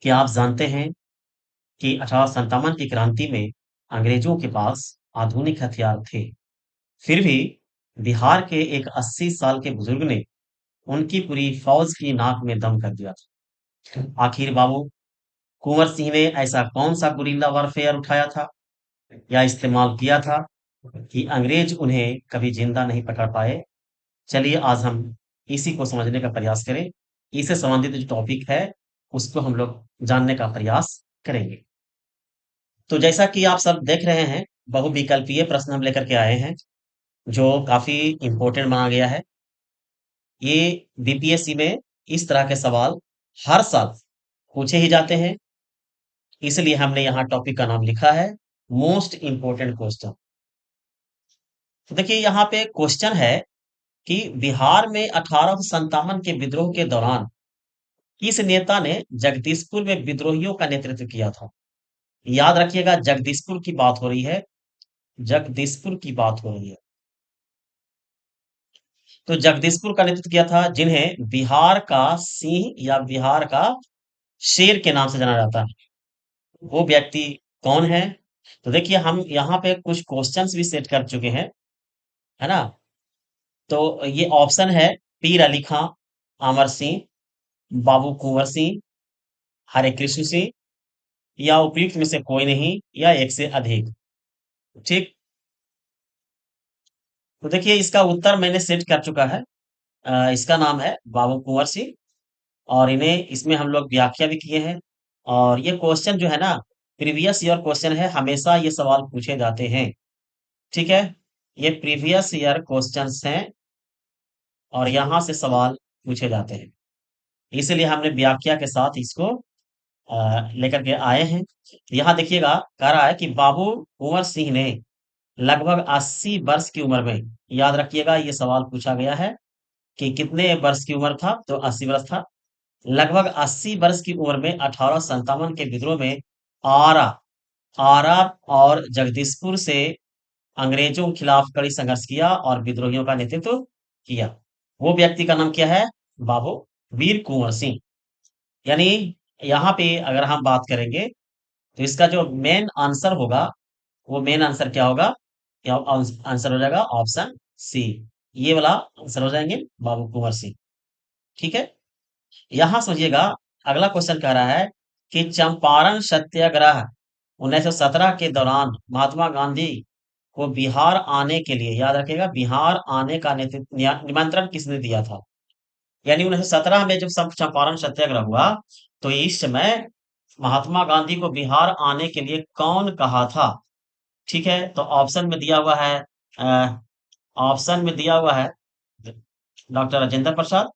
क्या आप जानते हैं कि 1857 की क्रांति में अंग्रेजों के पास आधुनिक हथियार थे, फिर भी बिहार के एक 80 साल के बुजुर्ग ने उनकी पूरी फौज की नाक में दम कर दिया था। आखिर बाबू कुंवर सिंह ने ऐसा कौन सा गुरिल्ला वारफेयर उठाया था या इस्तेमाल किया था कि अंग्रेज उन्हें कभी जिंदा नहीं पकड़ पाए। चलिए आज हम इसी को समझने का प्रयास करें। इससे संबंधित जो टॉपिक है उसको हम लोग जानने का प्रयास करेंगे। तो जैसा कि आप सब देख रहे हैं, बहुविकल्पीय प्रश्न हम लेकर के आए हैं जो काफी इंपॉर्टेंट माना गया है। ये बीपीएससी में इस तरह के सवाल हर साल पूछे ही जाते हैं, इसलिए हमने यहाँ टॉपिक का नाम लिखा है मोस्ट इंपोर्टेंट क्वेश्चन। तो देखिए यहाँ पे क्वेश्चन है कि बिहार में 1857 के विद्रोह के दौरान किस नेता ने जगदीशपुर में विद्रोहियों का नेतृत्व किया था। याद रखिएगा, जगदीशपुर की बात हो रही है, जगदीशपुर की बात हो रही है। तो जगदीशपुर का नेतृत्व किया था जिन्हें बिहार का सिंह या बिहार का शेर के नाम से जाना जाता है। वो व्यक्ति कौन है? तो देखिए हम यहाँ पे कुछ क्वेश्चंस भी सेट कर चुके हैं, है ना। तो ये ऑप्शन है पीर अली खां, अमर सिंह, बाबू कुंवर सिंह, हरे कृष्ण सिंह या उपयुक्त में से कोई नहीं या एक से अधिक। ठीक। तो देखिए इसका उत्तर मैंने सेट कर चुका है। इसका नाम है बाबू कुंवर सिंह और इन्हें इसमें हम लोग व्याख्या भी किए हैं। और ये क्वेश्चन जो है ना, प्रीवियस ईयर क्वेश्चन है, हमेशा ये सवाल पूछे जाते हैं। ठीक है, ये प्रीवियस ईयर क्वेश्चंस हैं और यहाँ से सवाल पूछे जाते हैं, इसीलिए हमने व्याख्या के साथ इसको लेकर के आए हैं। यहाँ देखिएगा, कह रहा है कि बाबू कुंवर सिंह ने लगभग 80 वर्ष की उम्र में, याद रखिएगा ये सवाल पूछा गया है कि कितने वर्ष की उम्र था, तो 80 वर्ष था। लगभग 80 वर्ष की उम्र में 1857 के विद्रोह में आरा आरा और जगदीशपुर से अंग्रेजों के खिलाफ कड़ी संघर्ष किया और विद्रोहियों का नेतृत्व किया। वो व्यक्ति का नाम क्या है? बाबू वीर कुंवर सिंह। यानी यहाँ पे अगर हम बात करेंगे तो इसका जो मेन आंसर होगा, वो मेन आंसर क्या होगा? क्या आंसर हो जाएगा? ऑप्शन सी, ये वाला आंसर हो जाएंगे बाबू कुंवर सिंह। ठीक है, यहां समझिएगा, अगला क्वेश्चन कह रहा है कि चंपारण सत्याग्रह 1917 के दौरान महात्मा गांधी को बिहार आने के लिए, याद रखिएगा, बिहार आने का निमंत्रण किसने दिया था। यानी 1917 में जब चंपारण सत्याग्रह हुआ, तो इस समय महात्मा गांधी को बिहार आने के लिए कौन कहा था? ठीक है, तो ऑप्शन में दिया हुआ है, ऑप्शन में दिया हुआ है डॉक्टर राजेंद्र प्रसाद,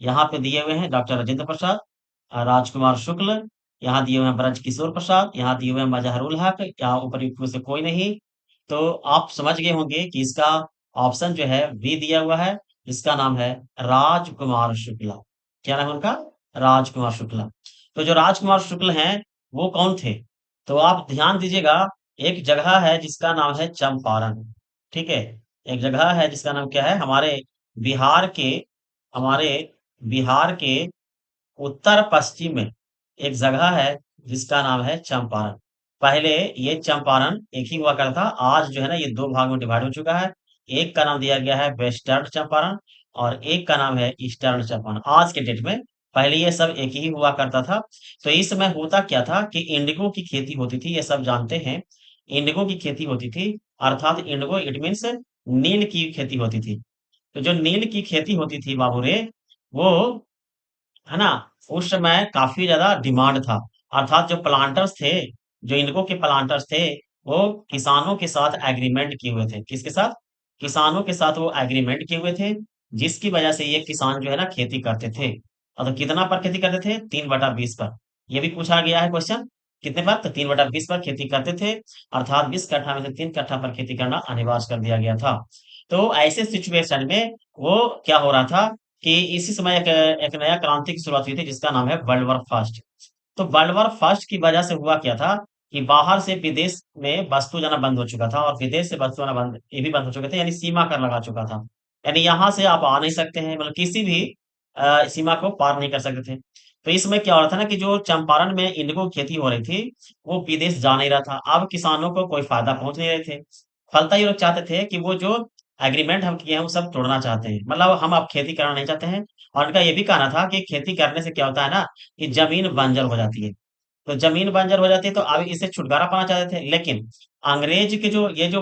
यहाँ पे दिए हुए हैं डॉक्टर राजेंद्र प्रसाद, राजकुमार शुक्ल, यहाँ दिए हुए हैं ब्रज किशोर प्रसाद, यहाँ दिए हुए हैं मजहरुल हक, यहाँ उपर्युक्त में से कोई नहीं। तो आप समझ गए होंगे कि इसका ऑप्शन जो है बी दिया हुआ है, इसका नाम है राजकुमार शुक्ला। क्या नाम है उनका? राजकुमार शुक्ला। तो जो राजकुमार शुक्ल हैं वो कौन थे? तो आप ध्यान दीजिएगा, एक जगह है जिसका नाम है चंपारण। ठीक है, एक जगह है जिसका नाम क्या है, बिहार के हमारे बिहार के उत्तर पश्चिम में एक जगह है जिसका नाम है चंपारण। पहले ये चंपारण एक ही हुआ करता था, आज जो है ना ये दो भाग में डिवाइड हो चुका है। एक का नाम दिया गया है वेस्टर्न चंपारण और एक का नाम है ईस्टर्न चंपारण आज के डेट में। पहले ये सब एक ही हुआ करता था। तो इस समय होता क्या था कि इंडिगो की खेती होती थी, ये सब जानते हैं। इंडिगो की खेती होती थी, अर्थात इंडिगो इट मीन्स नील की खेती होती थी। तो जो नील की खेती होती थी बाबू रे, वो, है ना, उस समय काफी ज्यादा डिमांड था। अर्थात जो प्लांटर्स थे, जो इंडिगो के प्लांटर्स थे, वो किसानों के साथ एग्रीमेंट किए हुए थे। किसके साथ? किसानों के साथ वो एग्रीमेंट किए हुए थे, जिसकी वजह से ये किसान जो है ना खेती करते थे। और तो कितना पर खेती करते थे? 3/20 पर। ये भी पूछा गया है क्वेश्चन, कितने पर? तो 3/20 पर खेती करते थे, अर्थात 20 कट्ठा में से 3 कट्ठा पर खेती करना अनिवार्य कर दिया गया था। तो ऐसे सिचुएशन में वो क्या हो रहा था कि इसी समय एक नया क्रांति की शुरुआत हुई थी जिसका नाम है वर्ल्ड वॉर फर्स्ट। तो वर्ल्ड वॉर फर्स्ट की वजह से हुआ क्या था कि बाहर से विदेश में वस्तु जाना बंद हो चुका था और विदेश से वस्तु आना बंद, ये भी बंद हो चुके थे, यानी सीमा कर लगा चुका था। यानी यहाँ से आप आ नहीं सकते हैं, मतलब किसी भी सीमा को पार नहीं कर सकते थे। तो इसमें क्या हो रहा था ना कि जो चंपारण में इंडिगो की खेती हो रही थी, वो विदेश जा नहीं रहा था। अब किसानों को कोई फायदा पहुंच नहीं रहे थे। फलता ये लोग चाहते थे कि वो जो एग्रीमेंट हम किए हैं वो सब तोड़ना चाहते हैं, मतलब हम अब खेती करना नहीं चाहते हैं। और उनका ये भी कहना था कि खेती करने से क्या होता है ना कि जमीन बंजर हो जाती है। तो जमीन बंजर हो जाती है, तो अब इससे छुटकारा पाना चाहते थे। लेकिन अंग्रेज के जो ये जो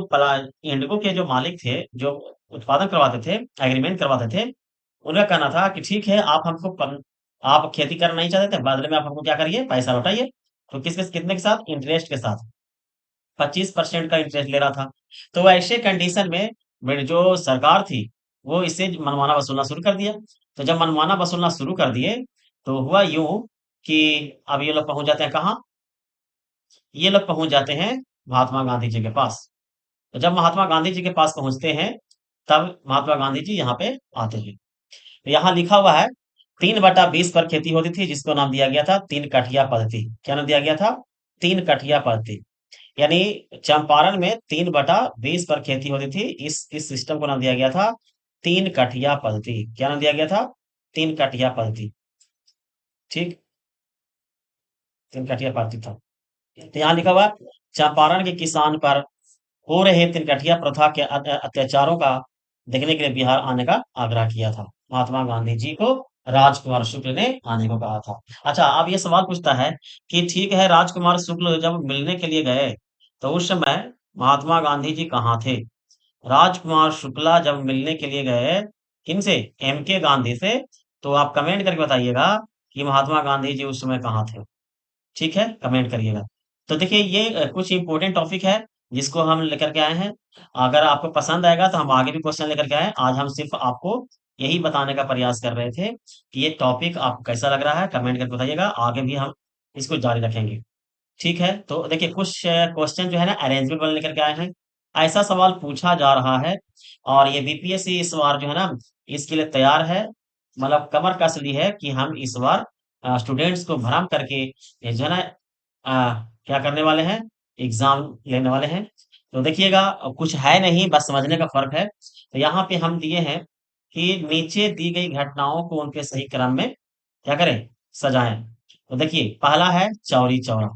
इंडिगो के जो मालिक थे, जो उत्पादन करवाते थे, एग्रीमेंट करवाते थे, उनका कहना था कि ठीक है, आप खेती करना नहीं चाहते थे, बदले में आप हमको क्या करिए, पैसा लौटाइए। तो कितने के साथ, इंटरेस्ट के साथ 25% का इंटरेस्ट ले रहा था। तो ऐसे कंडीशन में जो सरकार थी, वो इससे मनमाना वसूलना शुरू कर दिया। तो जब मनमाना वसूलना शुरू कर दिए, तो हुआ यूं कि अब ये लोग पहुंच जाते हैं कहाँ, ये लोग पहुंच जाते हैं महात्मा गांधी जी के पास। तो जब महात्मा गांधी जी के पास पहुंचते हैं, तब महात्मा गांधी जी यहाँ पे आते हैं। तो यहाँ लिखा हुआ है 3/20 पर खेती होती थी, जिसको नाम दिया गया था 3 कठिया पद्धति। क्या नाम दिया गया था? 3 कठिया पद्धति। यानी चंपारण में 3/20 पर खेती होती थी। इस सिस्टम को नाम दिया गया था 3 कठिया पद्धति। क्या नाम दिया गया था? 3 कठिया पद्धति। ठीक, 3 कठिया पद्धति था। तो यहाँ लिखा हुआ, चंपारण के किसान पर हो रहे तिनकठिया प्रथा के अत्याचारों का देखने के लिए बिहार आने का आग्रह किया था। महात्मा गांधी जी को राजकुमार शुक्ल ने आने को कहा था। अच्छा, अब ये सवाल पूछता है कि ठीक है, राजकुमार शुक्ल जब मिलने के लिए गए, तो उस समय महात्मा गांधी जी कहाँ थे? राजकुमार शुक्ला जब मिलने के लिए गए, किनसे? एम के गांधी से। तो आप कमेंट करके बताइएगा कि महात्मा गांधी जी उस समय कहाँ थे। ठीक है, कमेंट करिएगा। तो देखिए, ये कुछ इंपॉर्टेंट टॉपिक है जिसको हम लेकर के आए हैं। अगर आपको पसंद आएगा तो हम आगे भी क्वेश्चन लेकर के आए हैं। आज हम सिर्फ आपको यही बताने का प्रयास कर रहे थे कि ये टॉपिक आपको कैसा लग रहा है, कमेंट करके बताइएगा। आगे भी हम इसको जारी रखेंगे। ठीक है, तो देखिए कुछ क्वेश्चन जो है ना अरेंजमेंट वाले लेकर के आए हैं। ऐसा सवाल पूछा जा रहा है, और ये बीपीएससी इस बार जो है ना इसके लिए तैयार है। मतलब कमर कस ली है कि हम इस बार स्टूडेंट्स को भ्रम करके ये जो है ना क्या करने वाले हैं, एग्जाम लेने वाले हैं। तो देखिएगा, कुछ है नहीं, बस समझने का फर्क है। तो यहाँ पे हम दिए हैं कि नीचे दी गई घटनाओं को उनके सही क्रम में क्या करें, सजाएं। तो देखिए, पहला है चौरी चौरा।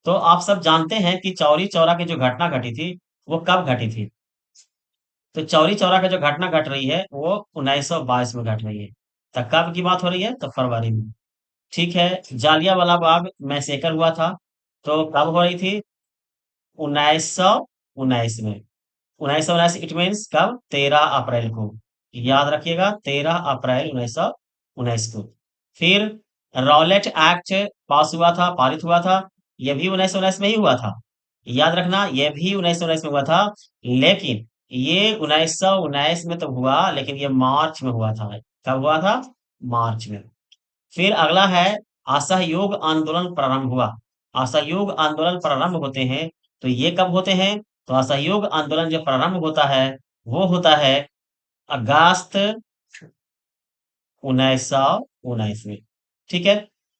तो आप सब जानते हैं कि चौरी चौरा की जो घटना घटी थी, वो कब घटी थी? तो चौरी चौरा की जो घटना घट रही है, वो 1922 में घट रही है। तो कब की बात हो रही है? तो फरवरी में। ठीक है, जालियांवाला बाग मैसेकर हुआ था, तो कब हो रही थी? 1919 में। 1919 इट मीन्स कब? 13 अप्रैल को। याद रखिएगा, 13 अप्रैल 1919 को। फिर रॉलेट एक्ट पास हुआ था, पारित हुआ था। यह भी 1919 में ही हुआ था। याद रखना, यह भी 1919 में हुआ था। लेकिन ये 1919 में तो हुआ, लेकिन ये मार्च में हुआ था। कब हुआ था? मार्च में। फिर अगला है, असहयोग आंदोलन प्रारंभ हुआ। असहयोग आंदोलन प्रारंभ होते हैं, तो ये कब होते हैं? तो असहयोग आंदोलन जो प्रारंभ होता है, वो होता है अगस्त 1919 में। ठीक है,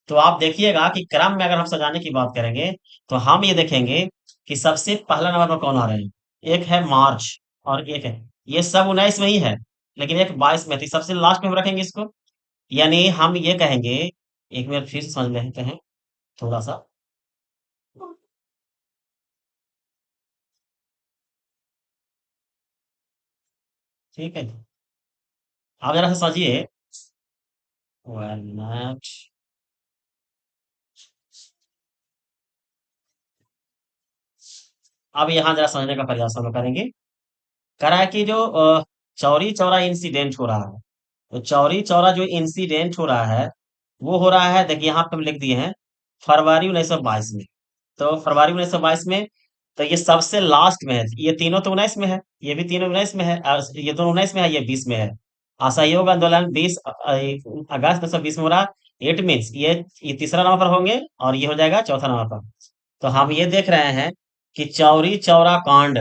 तो आप देखिएगा कि क्रम में अगर हम सजाने की बात करेंगे, तो हम ये देखेंगे कि सबसे पहला नंबर पर कौन आ रहे हैं। एक है मार्च, और एक है, ये सब 19 में ही है, लेकिन एक 22 में थी। सबसे लास्ट में हम रखेंगे इसको। यानी हम ये कहेंगे, एक मिनट फिर से समझ लेते हैं थोड़ा सा। ठीक है, आप जरा सा समझिए। One minute. अब यहाँ जरा समझने का प्रयास हम लोग करेंगे। करा है कि जो चौरी चौरा इंसिडेंट हो रहा है, तो चौरी चौरा जो इंसिडेंट हो रहा है, वो हो रहा है, देखिए यहाँ पे हम लिख दिए हैं फरवरी 1922 में। तो फरवरी 1922 में, तो ये सबसे लास्ट में है। ये तीनों तो 19 में है, ये भी तीनों 19 में है, ये दोनों 19 में है, ये 20 में है। असहयोग आंदोलन 20 अगस्त 1920 में हो रहा है। इट मीन्स ये तीसरा नंबर पर होंगे, और ये हो जाएगा चौथा नंबर पर। तो हम ये देख रहे हैं कि चौरी चौरा कांड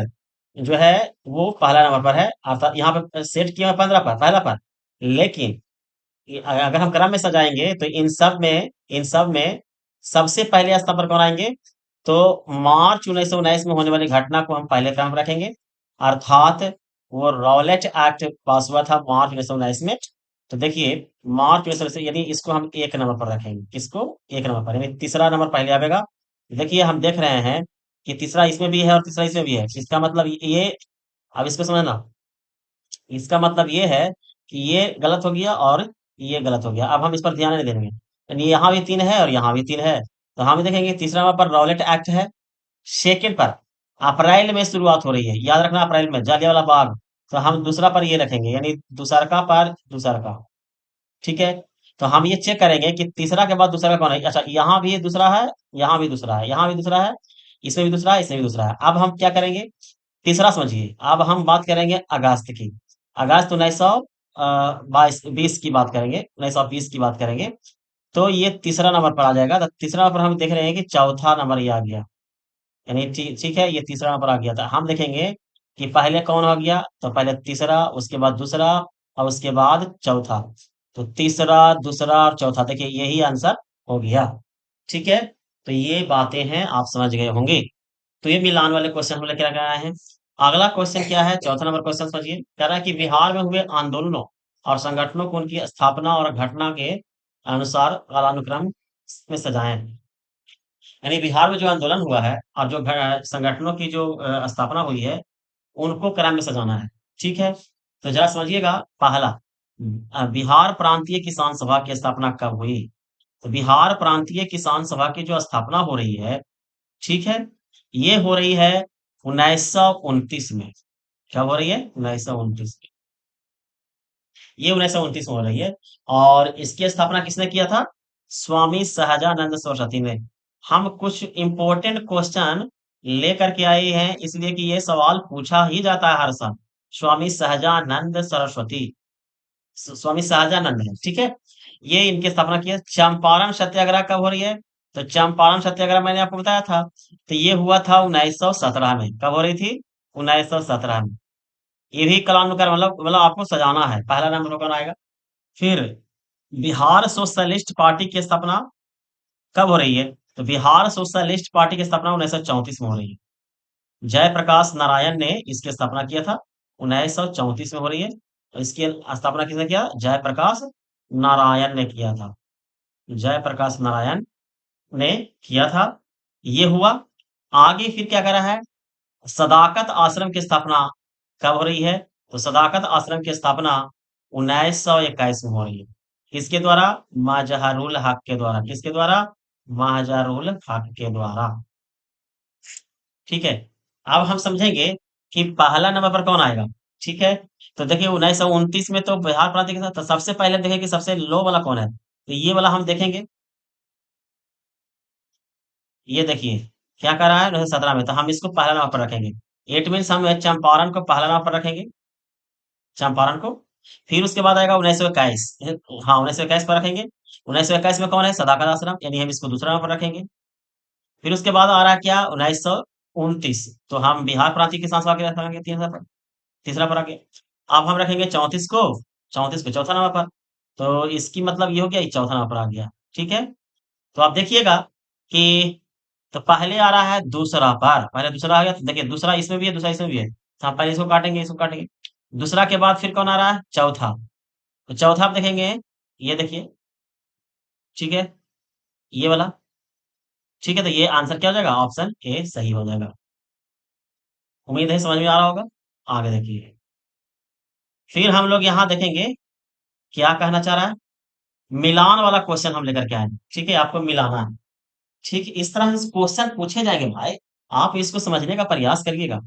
जो है, वो पहला नंबर पर है, अर्थात यहाँ पे सेट किया 15 पर, पहला पर। लेकिन अगर हम क्रम में सजाएंगे, तो इन सब में सबसे पहले स्थान पर कौन आएंगे? तो मार्च 1919 में होने वाली घटना को हम पहले क्रम में रखेंगे। अर्थात वो रॉलेट एक्ट पास हुआ था मार्च 1919 में। तो देखिए, मार्च में सबसे, यानी इसको हम एक नंबर पर रखेंगे, किसको? एक नंबर पर, यानी तीसरा नंबर पहले आएगा। देखिए हम देख रहे हैं कि तीसरा इसमें भी है और तीसरा इसमें भी है, इसका मतलब ये, अब इसको समझना, इसका मतलब ये है कि ये गलत हो गया और ये गलत हो गया। अब हम इस पर ध्यान नहीं देंगे, यानी यहाँ भी 3 है और यहाँ भी 3 है। तो हम देखेंगे तीसरा नंबर पर रॉलेट एक्ट है। सेकंड पर अप्रैल में शुरुआत हो रही है, याद रखना, अप्रैल में जलियांवाला बाग। तो हम दूसरा पर ये रखेंगे, यानी दूसरा पर दूसरा। ठीक है। तो हम ये चेक करेंगे कि तीसरा के बाद दूसरा कौन है। अच्छा, यहाँ भी दूसरा है, यहाँ भी दूसरा है, यहाँ भी दूसरा है, इसमें भी दूसरा है, इसमें भी दूसरा है। अब हम क्या करेंगे, तीसरा समझिए। अब हम बात करेंगे अगस्त की। अगस्त 1922 की बात करेंगे, 1920 की बात करेंगे। तो ये तीसरा नंबर पर आ जाएगा। तो तीसरा नंबर पर हम देख रहे हैं कि चौथा नंबर ये आ गया, यानी ठीक ठीक है, ये तीसरा नंबर आ गया था। हम देखेंगे कि पहले कौन हो गया, तो पहले तीसरा, उसके बाद दूसरा, और उसके बाद चौथा। तो तीसरा, दूसरा और चौथा, देखिए यही आंसर हो गया। ठीक है। तो ये बातें हैं, आप समझ गए होंगे। तो ये मिलान वाले क्वेश्चन हम लेकर आए हैं। अगला क्वेश्चन क्या है, चौथा नंबर क्वेश्चन समझिए। कह रहा है कि बिहार में हुए आंदोलनों और संगठनों को उनकी स्थापना और घटना के अनुसार कालानुक्रम में सजाएं। यानी बिहार में जो आंदोलन हुआ है और जो संगठनों की जो स्थापना हुई है, उनको क्रम में सजाना है। ठीक है। तो जरा समझिएगा। पहला, बिहार प्रांतीय किसान सभा की स्थापना कब हुई? तो बिहार प्रांतीय किसान सभा की जो स्थापना हो रही है, ठीक है, ये हो रही है 1929 में। क्या हो रही है? 1929 में। ये 1929 में हो रही है। और इसकी स्थापना किसने किया था? स्वामी सहजानंद सरस्वती ने। हम कुछ इंपॉर्टेंट क्वेश्चन लेकर के आए हैं, इसलिए कि ये सवाल पूछा ही जाता है हर साल। स्वामी सहजानंद सरस्वती, स्वामी सहजानंद है, ठीक है। ये इनकी स्थापना की है। चंपारण सत्याग्रह कब हो रही है? तो चंपारण सत्याग्रह मैंने आपको बताया था, तो ये हुआ था 1917 में। कब हो रही थी? 1917 में। ये भी कलानुक्रम, मतलब आपको सजाना है। पहला नंबर कौन आएगा? फिर बिहार सोशलिस्ट पार्टी की स्थापना कब हो रही है? तो बिहार सोशलिस्ट पार्टी की स्थापना 1934 में हो रही है। जयप्रकाश नारायण ने इसकी स्थापना किया था, 1934 में हो रही है। तो इसकी स्थापना किसने किया? जयप्रकाश नारायण ने किया था। जयप्रकाश नारायण ने किया था। ये हुआ। आगे फिर क्या कर रहा है? सदाकत आश्रम की स्थापना कब हो रही है? तो सदाकत आश्रम की स्थापना 1921 में हो रही है। किसके द्वारा? माजहरुल हक के द्वारा। किसके द्वारा? माजहरुल हक के द्वारा। ठीक है। अब हम समझेंगे कि पहला नंबर पर कौन आएगा। ठीक है। तो देखिए 1929 में तो बिहार प्रांत के साथ, तो सबसे पहले देखें कि सबसे लो वाला कौन है। तो ये वाला हम देखेंगे। ये देखिए क्या कर रहा है 1917 में, तो हम इसको पहला नंबर पर रखेंगे। इट मीन्स हम चंपारण को पहला नंबर पर रखेंगे, चंपारण को। फिर उसके बाद आएगा 1921। हाँ, 1921 पर रखेंगे। 1921 में कौन है? सदाकत आश्रम, यानी हम इसको दूसरा नंबर पर रखेंगे। फिर उसके बाद आ रहा है क्या? 1929। तो हम बिहार प्रांतीय किसान सभा के रखेंगे तीसरा पर आगे। अब हम रखेंगे 34 को, 34 को चौथा नंबर पर। तो इसकी मतलब ये हो गया, ये चौथा नंबर पर आ गया। ठीक है। तो आप देखिएगा कि, तो पहले आ रहा है दूसरा पर, पहले दूसरा आ गया। तो देखिए दूसरा इसमें भी है, दूसरा इसमें भी है, तो हम पहले इसको काटेंगे, इसको काटेंगे। दूसरा के बाद फिर कौन आ रहा है? चौथा। तो चौथा आप देखेंगे, ये देखिए, ठीक है, ये वाला। ठीक है। तो ये आंसर क्या हो जाएगा? ऑप्शन ए सही हो जाएगा। उम्मीद है समझ में आ रहा होगा। आगे देखिए, फिर हम लोग यहाँ देखेंगे क्या कहना चाह रहा है। मिलान वाला क्वेश्चन हम लेकर के आए हैं। ठीक है, आपको मिलाना है। ठीक है, इस तरह से क्वेश्चन पूछे जाएंगे भाई, आप इसको समझने का प्रयास करिएगा।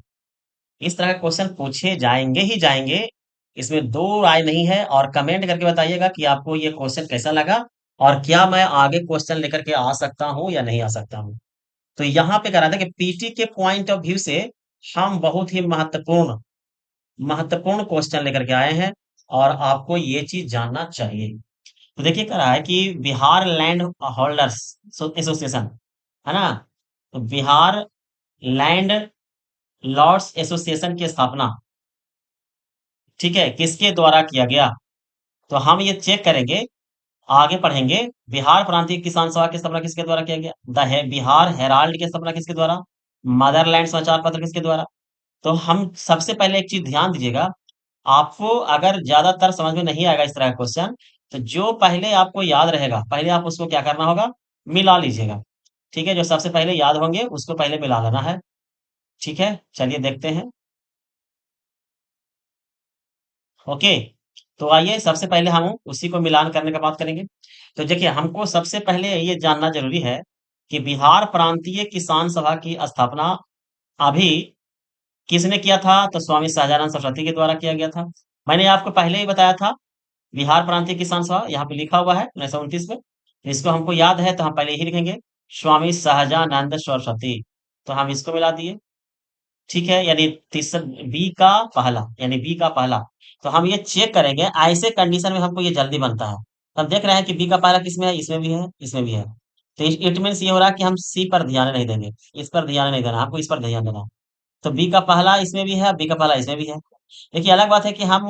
इस तरह के क्वेश्चन पूछे जाएंगे ही जाएंगे, इसमें दो राय नहीं है। और कमेंट करके बताइएगा कि आपको ये क्वेश्चन कैसा लगा, और क्या मैं आगे क्वेश्चन लेकर के आ सकता हूँ या नहीं आ सकता हूँ। तो यहाँ पे कह रहा था कि पीटी के पॉइंट ऑफ व्यू से हम बहुत ही महत्वपूर्ण महत्वपूर्ण क्वेश्चन लेकर के आए हैं, और आपको ये चीज जानना चाहिए। तो देखिए कह रहा है कि बिहार लैंड होल्डर्स एसोसिएशन, है ना, तो बिहार लैंड लॉर्ड्स एसोसिएशन की स्थापना, ठीक है, किसके द्वारा किया गया? तो हम ये चेक करेंगे, आगे पढ़ेंगे। बिहार प्रांतीय किसान सभा की स्थापना किसके द्वारा किया गया? बिहार हेराल्ड की स्थापना किसके द्वारा? मदरलैंड समाचार पत्र किसके द्वारा? तो हम सबसे पहले एक चीज ध्यान दीजिएगा आपको अगर ज्यादातर समझ में नहीं आएगा इस तरह का क्वेश्चन, तो जो पहले आपको याद रहेगा पहले आप उसको क्या करना होगा, मिला लीजिएगा। ठीक है, जो सबसे पहले याद होंगे उसको पहले मिला लेना है। ठीक है, चलिए देखते हैं। ओके, तो आइए सबसे पहले हम उसी को मिलान करने का बात करेंगे। तो देखिए, हमको सबसे पहले ये जानना जरूरी है कि बिहार प्रांतीय किसान सभा की स्थापना अभी किसने किया था, तो स्वामी शाहजानंद सरस्वती के द्वारा किया गया था। मैंने आपको पहले ही बताया था, बिहार प्रांतीय किसान सभा यहाँ पे लिखा हुआ है 1929 में। इसको हमको याद है तो हम पहले ही लिखेंगे, स्वामी शाहजानंद सरस्वती। तो हम इसको मिला दिए। ठीक है, यानी तीसरा बी का पहला, यानी बी का पहला। तो हम ये चेक करेंगे, ऐसे कंडीशन में हमको ये जल्दी बनता है। तो हम देख रहे हैं कि बी का पहला किसमें है, इसमें भी है, इसमें भी है। तो इट मीन्स ये हो रहा है कि हम सी पर ध्यान नहीं देंगे, इस पर ध्यान नहीं देना, हमको इस पर ध्यान देना है। तो बी का पहला इसमें भी है, बी का पहला इसमें भी है। देखिए, अलग बात है कि हम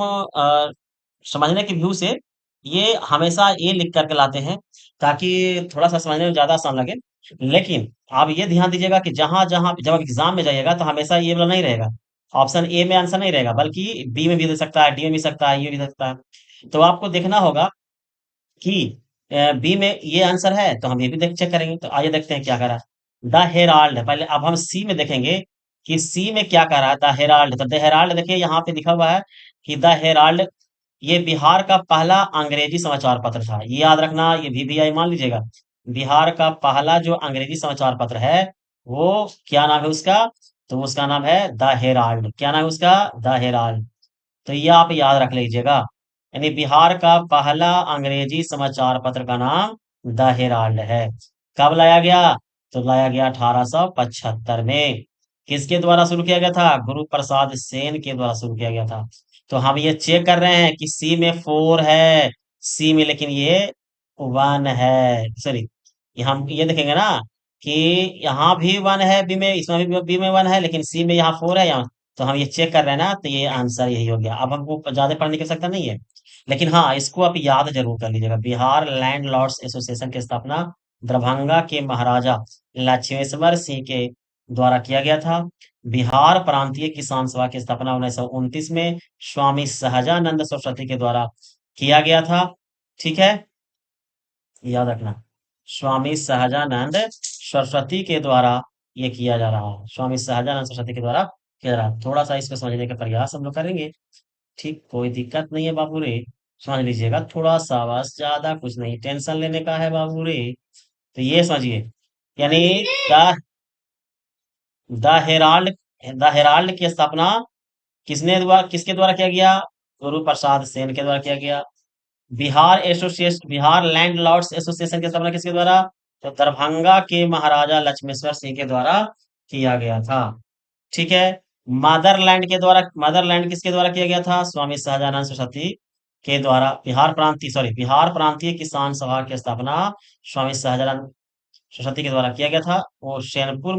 समझने के व्यू से ये हमेशा ए लिख करके लाते हैं, ताकि थोड़ा सा समझने में ज्यादा आसान लगे। लेकिन आप ये ध्यान दीजिएगा कि जहां जहां जब एग्जाम में जाइएगा तो हमेशा ये वाला नहीं रहेगा, ऑप्शन ए में आंसर नहीं रहेगा, बल्कि बी में भी दे सकता है, डी में भी सकता है, ये भी दे सकता है। तो आपको देखना होगा कि बी में ये आंसर है, तो हम ये भी देख चेक करेंगे। तो आइए देखते हैं क्या कह रहा है। द हेराल्ड है पहले, अब हम सी में देखेंगे कि सी में क्या कह रहा है। द हेराल्ड, तो द हेराल्ड देखिए यहाँ पे लिखा हुआ है कि द हेराल्ड ये बिहार का पहला अंग्रेजी समाचार पत्र था। ये याद रखना, ये VBI मान लीजिएगा। बिहार का पहला जो अंग्रेजी समाचार पत्र है, वो क्या नाम है उसका, तो उसका नाम है द हेराल्ड। क्या नाम है उसका, द हेराल्ड। तो ये आप याद रख लीजिएगा, यानी बिहार का पहला अंग्रेजी समाचार पत्र का नाम द हेराल्ड है। कब लाया गया, तो लाया गया 1875 में। किसके द्वारा शुरू किया गया था, गुरु प्रसाद सेन के द्वारा शुरू किया गया था। तो हम ये चेक कर रहे हैं कि सी में 4 है, सी में लेकिन ये 1 है, सॉरी। ये हम ये देखेंगे ना कि यहाँ भी 1 है बी में, इसमें भी बी में 1 है, लेकिन सी में यहाँ 4 है यहाँ। तो हम ये चेक कर रहे हैं ना, तो ये आंसर यही हो गया। अब हमको ज्यादा पढ़ने की आवश्यकता नहीं है, लेकिन हाँ, इसको आप याद जरूर कर लीजिएगा। बिहार लैंड लॉर्ड्स एसोसिएशन की स्थापना दरभंगा के महाराजा लक्ष्मेश्वर सिंह के द्वारा किया गया था। बिहार प्रांतीय किसान सभा की स्थापना 1929 में स्वामी सहजानंद सरस्वती के द्वारा किया गया था। ठीक है, याद रखना, स्वामी सहजानंद सरस्वती के द्वारा ये किया जा रहा है, स्वामी सहजानंद सरस्वती के द्वारा किया जा रहा है। थोड़ा सा इसको समझने का प्रयास हम लोग करेंगे। ठीक, कोई दिक्कत नहीं है बाबू रे, समझ लीजिएगा थोड़ा सा, बस ज्यादा कुछ नहीं टेंशन लेने का है बाबू रे। तो ये समझिए, यानी the the Herald, the Herald की स्थापना किसके द्वारा किया गया, गुरु प्रसाद सेन के द्वारा किया गया। बिहार लैंड लॉर्ड्स एसोसिएशन की स्थापना किसके द्वारा, तो दरभंगा के महाराजा लक्ष्मेश्वर सिंह के द्वारा किया गया था। ठीक है, मदरलैंड किसके द्वारा किया गया था, स्वामी सहजानंद सरस्वती के द्वारा। बिहार प्रांतीय किसान सभा की स्थापना स्वामी सहजानंद सरस्वती के द्वारा किया गया था। वो सोनपुर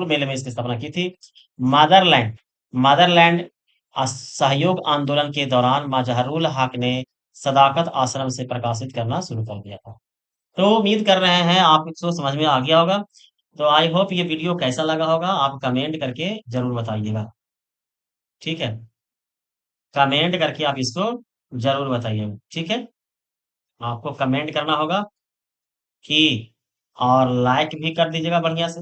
मेले में इसकी स्थापना की थी। मदरलैंड मदरलैंड असहयोग आंदोलन के दौरान मजहरूल हक ने सदाकत आश्रम से प्रकाशित करना शुरू कर दिया था। तो उम्मीद कर रहे हैं आपको समझ में आ गया होगा। तो आई होप ये वीडियो कैसा लगा होगा, आप कमेंट करके जरूर बताइएगा। ठीक है, कमेंट करके आप इसको जरूर बताइएगा। ठीक है, आपको कमेंट करना होगा कि, और लाइक भी कर दीजिएगा बढ़िया से।